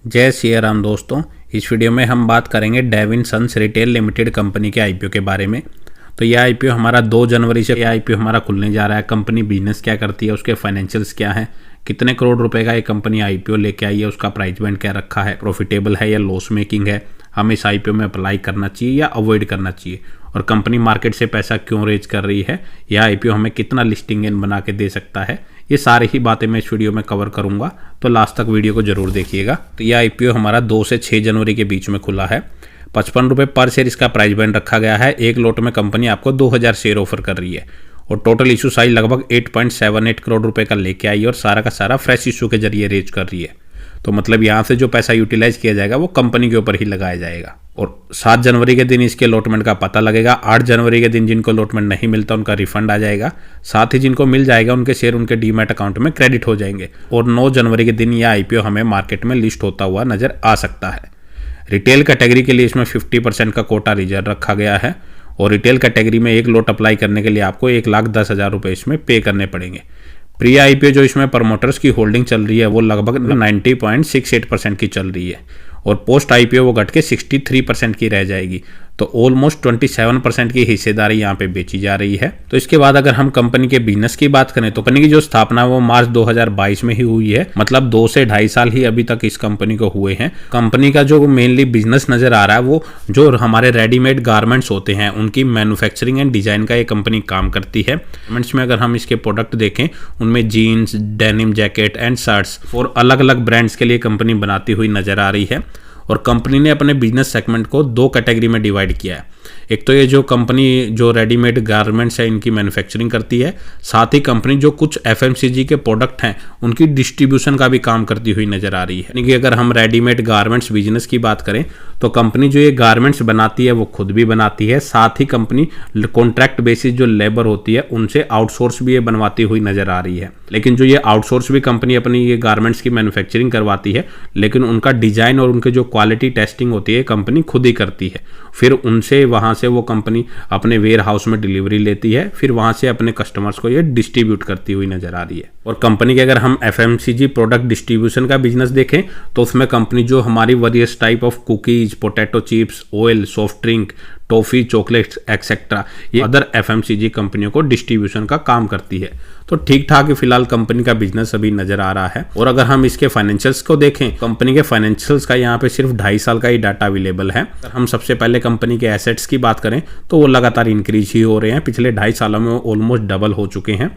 जय सिया राम दोस्तों। इस वीडियो में हम बात करेंगे Davin sons retail limited company के आईपीओ के बारे में। तो यह आईपीओ हमारा 2 जनवरी से यह आईपीओ हमारा खुलने जा रहा है। कंपनी बिजनेस क्या करती है, उसके फाइनेंशियल्स क्या है, कितने करोड़ रुपए का ये कंपनी आईपीओ लेके आई है, उसका प्राइस बैंड क्या रखा है, प्रॉफिटेबल है या लॉस मेकिंग है, हमें इस आईपीओ में अप्लाई करना चाहिए या अवॉइड करना चाहिए, और कंपनी मार्केट से पैसा क्यों रेज कर रही है, यह आईपीओ हमें कितना लिस्टिंग गेन बना के दे सकता है, ये सारी ही बातें मैं इस वीडियो में कवर करूंगा। तो लास्ट तक वीडियो को जरूर देखिएगा। तो यह आईपीओ हमारा 2 से 6 जनवरी के बीच में खुला है। 55 रुपये पर शेयर इसका प्राइस बैंड रखा गया है। एक लोट में कंपनी आपको 2000 शेयर ऑफर कर रही है और टोटल इशू साइज लगभग 8.78 करोड़ रुपए का लेके आई है और सारा का सारा फ्रेश इशू के जरिए रेज कर रही है। तो मतलब यहाँ से जो पैसा यूटिलाइज किया जाएगा वो कंपनी के ऊपर ही लगाया जाएगा। और 7 जनवरी के दिन इसके अलॉटमेंट का पता लगेगा। 8 जनवरी के दिन जिनको अलॉटमेंट नहीं मिलता उनका रिफंड आ जाएगा। साथ ही जिनको मिल जाएगा उनके शेयर उनके डीमैट अकाउंट में क्रेडिट हो जाएंगे। और 9 जनवरी के दिन यह आईपीओ हमें मार्केट में लिस्ट होता हुआ नजर आ सकता है। रिटेल कैटेगरी के लिए इसमें 50% का कोटा रिजर्व रखा गया है और रिटेल कैटेगरी में एक लोट अप्लाई करने के लिए आपको 1,10,000 रुपये इसमें पे करने पड़ेंगे। प्री आईपीओ जो इसमें प्रमोटर्स की होल्डिंग चल रही है वो लगभग 90.68% की चल रही है और पोस्ट आईपीओ वो घट के 63% की रह जाएगी। तो ऑलमोस्ट 27% की हिस्सेदारी यहाँ पे बेची जा रही है। तो इसके बाद अगर हम कंपनी के बिजनेस की बात करें तो कंपनी की जो स्थापना वो मार्च 2022 में ही हुई है। मतलब 2 से 2.5 साल ही अभी तक इस कंपनी को हुए हैं। कंपनी का जो मेनली बिजनेस नजर आ रहा है वो जो हमारे रेडीमेड गारमेंट्स होते हैं उनकी मैन्युफैक्चरिंग एंड डिजाइन का ये कंपनी काम करती है। गारमेंट्स में अगर हम इसके प्रोडक्ट देखें उनमें jeans, denim jacket and shirts और अलग अलग ब्रांड्स के लिए कंपनी बनाती हुई नजर आ रही है। और कंपनी ने अपने बिजनेस सेगमेंट को 2 कैटेगरी में डिवाइड किया है। एक तो ये जो कंपनी जो रेडीमेड गारमेंट्स है इनकी मैन्युफैक्चरिंग करती है, साथ ही कंपनी जो कुछ एफएमसीजी के प्रोडक्ट हैं उनकी डिस्ट्रीब्यूशन का भी काम करती हुई नजर आ रही है। यानी कि अगर हम रेडीमेड गारमेंट्स बिजनेस की बात करें तो कंपनी जो ये गारमेंट्स बनाती है वो खुद भी बनाती है, साथ ही कंपनी कॉन्ट्रैक्ट बेसिस जो लेबर होती है उनसे आउटसोर्स भी ये बनवाती हुई नजर आ रही है। लेकिन जो ये आउटसोर्स भी कंपनी अपनी ये गारमेंट्स की मैन्युफैक्चरिंग करवाती है, लेकिन उनका डिजाइन और उनके जो क्वालिटी टेस्टिंग होती है कंपनी खुद ही करती है। फिर उनसे वहां से वो कंपनी अपने वेयर हाउस में डिलीवरी लेती है, फिर वहां से अपने कस्टमर्स को ये डिस्ट्रीब्यूट करती हुई नजर आ रही है। और कंपनी के अगर हम एफएमसीजी प्रोडक्ट डिस्ट्रीब्यूशन का बिजनेस देखें तो उसमें कंपनी जो हमारी various type of cookies, potato chips, oil, soft drink, toffee, chocolates etcetera ये अदर एफएमसीजी कंपनियों को डिस्ट्रीब्यूशन का काम करती है। तो ठीक ठाक फिलहाल कंपनी का बिजनेस अभी नजर आ रहा है। और अगर हम इसके फाइनेंशियल्स को देखें, कंपनी के फाइनेंशियल्स का यहाँ पे सिर्फ 2.5 साल का ही डाटा अवेलेबल है। हम सबसे पहले कंपनी के एसेट्स की बात करें तो वो लगातार इंक्रीज ही हो रहे हैं। पिछले 2.5 सालों में ऑलमोस्ट डबल हो चुके हैं।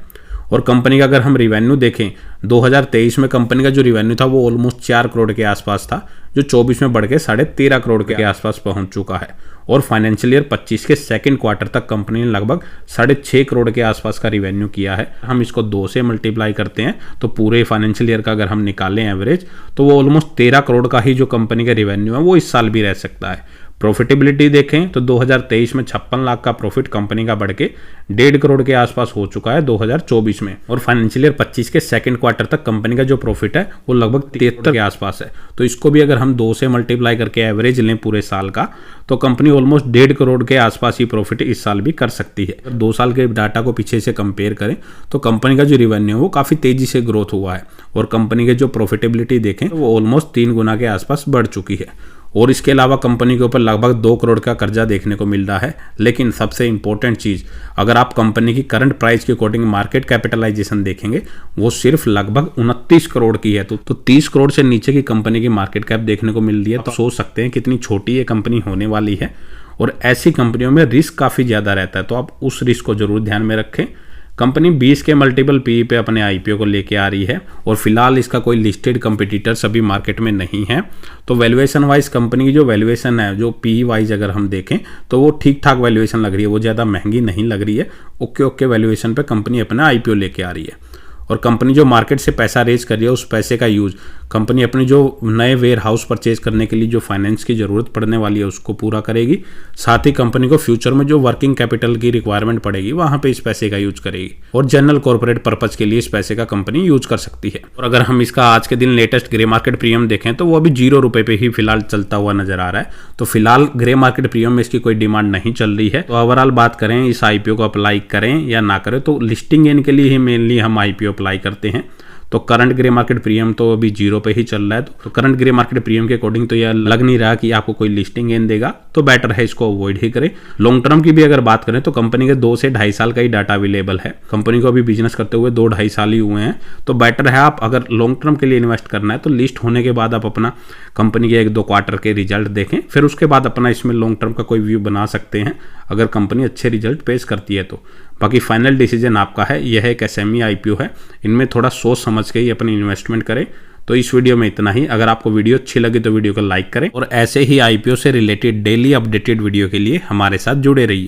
और कंपनी का अगर हम रिवेन्यू देखें 2023 में कंपनी का जो रिवेन्यू था वो ऑलमोस्ट 4 करोड़ के आसपास था, जो 24 में बढ़ के 13.5 करोड़ के आसपास पहुंच चुका है। और फाइनेंशियल ईयर 25 के सेकंड क्वार्टर तक कंपनी ने लगभग 6.5 करोड़ के आसपास का रिवेन्यू किया है। हम इसको 2 से मल्टीप्लाई करते हैं तो पूरे फाइनेंशियल ईयर का अगर हम निकालें एवरेज तो वो ऑलमोस्ट 13 करोड़ का ही जो कंपनी का रिवेन्यू है वो इस साल भी रह सकता है। प्रॉफिटेबिलिटी देखें तो 2023 में 56 लाख का प्रॉफिट कंपनी का बढ़ के 1.5 करोड़ के आसपास हो चुका है 2024 में। और फाइनेंशियल ईयर 25 के सेकंड क्वार्टर तक कंपनी का जो प्रॉफिट है वो लगभग 73 के आसपास है। तो इसको भी अगर हम 2 से मल्टीप्लाई करके एवरेज लें पूरे साल का तो कंपनी ऑलमोस्ट 1.5 करोड़ के आसपास ही प्रॉफिट इस साल भी कर सकती है। 2 साल के डाटा को पीछे से कंपेयर करें तो कंपनी का जो रिवेन्यू है वो काफी तेजी से ग्रोथ हुआ है और कंपनी के जो प्रॉफिटेबिलिटी देखें तो वो ऑलमोस्ट 3 गुना के आसपास बढ़ चुकी है। और इसके अलावा कंपनी के ऊपर लगभग 2 करोड़ का कर्जा देखने को मिल रहा है। लेकिन सबसे इंपॉर्टेंट चीज, अगर आप कंपनी की करंट प्राइस के अकॉर्डिंग मार्केट कैपिटलाइजेशन देखेंगे वो सिर्फ लगभग 29 करोड़ की है। तो 30 करोड़ से नीचे की कंपनी की मार्केट कैप देखने को मिल रही है। तो सोच सकते हैं कितनी छोटी ये कंपनी होने वाली है। और ऐसी कंपनियों में रिस्क काफी ज्यादा रहता है, तो आप उस रिस्क को जरूर ध्यान में रखें। कंपनी 20 के मल्टीपल पीई पे अपने आईपीओ को लेके आ रही है और फिलहाल इसका कोई लिस्टेड कंपटीटर्स अभी मार्केट में नहीं है। तो वैल्यूएशन वाइज कंपनी की जो वैल्यूएशन है, जो पीई वाइज अगर हम देखें तो वो ठीक ठाक वैल्यूएशन लग रही है, वो ज़्यादा महंगी नहीं लग रही है। ओके वैल्यूएशन पे कंपनी अपना आईपीओ लेके आ रही है। और कंपनी जो मार्केट से पैसा रेज कर रही है उस पैसे का यूज कंपनी अपनी जो नए वेयर हाउस परचेज करने के लिए जो फाइनेंस की जरूरत पड़ने वाली है उसको पूरा करेगी। साथ ही कंपनी को फ्यूचर में जो वर्किंग कैपिटल की रिक्वायरमेंट पड़ेगी वहां पे इस पैसे का यूज करेगी और जनरल कॉर्पोरेट पर्पज के लिए इस पैसे का कंपनी यूज कर सकती है। और अगर हम इसका आज के दिन लेटेस्ट ग्रे मार्केट प्रीमियम देखें तो वो अभी 0 रुपए पे ही फिलहाल चलता हुआ नजर आ रहा है। तो फिलहाल ग्रे मार्केट प्रीमियम में इसकी कोई डिमांड नहीं चल रही है। तो ओवरऑल बात करें इस आईपीओ को अप्लाई करें या ना करें तो लिस्टिंग इन के लिए ही मेनली हम आईपीओ अप्लाई करते हैं। तो करंट ग्रे मार्केट प्रीमियम तो अभी 0 पे ही चल रहा है, तो करंट ग्रे मार्केट प्रीमियम के अकॉर्डिंग तो यह लग नहीं रहा कि आपको कोई लिस्टिंग गेन देगा, तो बेटर है इसको अवॉइड ही करें। लॉन्ग टर्म की भी अगर बात करें तो कंपनी के 2 से 2.5 साल का ही डाटा अवेलेबल है, कंपनी को अभी बिजनेस करते हुए 2-2.5 साल ही हुए हैं। तो बेटर है आप अगर लॉन्ग टर्म के लिए इन्वेस्ट करना है तो लिस्ट होने के बाद आप अपना कंपनी के 1-2 क्वार्टर के रिजल्ट देखें, फिर उसके बाद अपना इसमें लॉन्ग टर्म का कोई व्यू बना सकते हैं अगर कंपनी अच्छे रिजल्ट पेश करती है तो। बाकी फाइनल डिसीजन आपका है। यह एक एसएमई आईपीओ है, इनमें थोड़ा सोच समझ के ही अपनी इन्वेस्टमेंट करें। तो इस वीडियो में इतना ही। अगर आपको वीडियो अच्छी लगी तो वीडियो को लाइक करें और ऐसे ही आईपीओ से रिलेटेड डेली अपडेटेड वीडियो के लिए हमारे साथ जुड़े रहिए।